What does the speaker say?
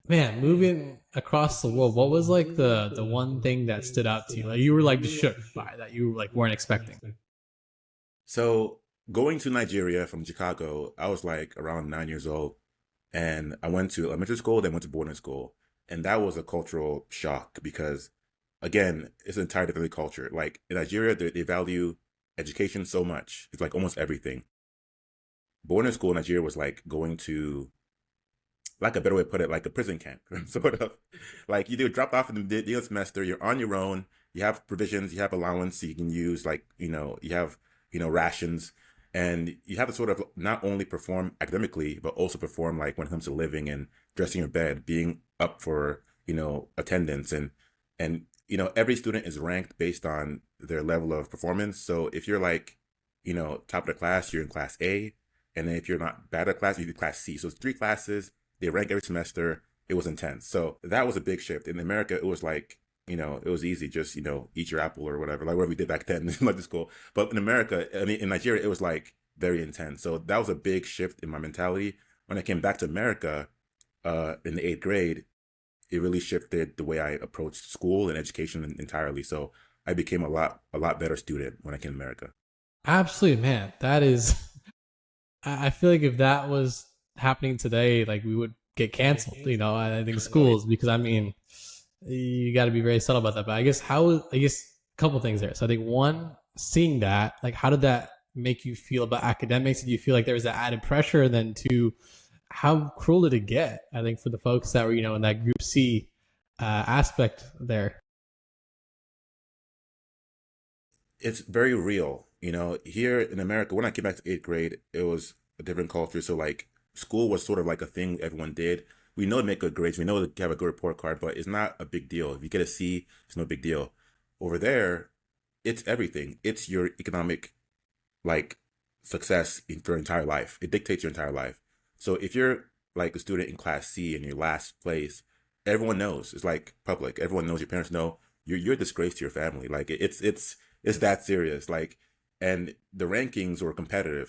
Man, moving across the world, what was like the one thing that stood out to you? Like you were like just shook by that you like weren't expecting. So going to Nigeria from Chicago, I was like around 9 years old, and I went to elementary school, then went to boarding school, and that was a cultural shock because, again, it's an entirely different culture. Like in Nigeria, they value education so much; it's like almost everything. Boarding school in Nigeria was like going to, like a better way to put it, like a prison camp, sort of. Like you do drop off in the semester, you're on your own. You have provisions, you have allowance you can use, like you have rations, and you have to sort of not only perform academically, but also perform like when it comes to living and dressing your bed, being up for attendance, and every student is ranked based on their level of performance. So if you're like top of the class, you're in class A, and then if you're not bad at class, you're in class C. So it's three classes, they rank every semester. It was intense. So that was a big shift. In America, it was like, it was easy, just, eat your apple or whatever, like whatever we did back then in like the school. But in America, I mean, in Nigeria, it was like very intense. So that was a big shift in my mentality. When I came back to America in the eighth grade, it really shifted the way I approached school and education entirely. So I became a lot better student when I came to America. Absolutely, man. That is, I feel like if that was happening today, like we would get canceled. I think schools because I mean, you got to be very subtle about that. But I guess a couple things there. So I think one, seeing that, like, how did that make you feel about academics? Did you feel like there was that added pressure? And then two, how cruel did it get? I think for the folks that were in that Group C aspect there. It's very real. Here in America, when I came back to eighth grade, it was a different culture. So like school was sort of like a thing everyone did. We know to make good grades, we know to have a good report card, but it's not a big deal. If you get a C, it's no big deal. Over there, it's everything. It's your economic like success for your entire life. It dictates your entire life. So if you're like a student in class C and your last place, everyone knows. It's like public. Everyone knows. Your parents know. You're a disgrace to your family. Like it's that serious. Like, and the rankings were competitive.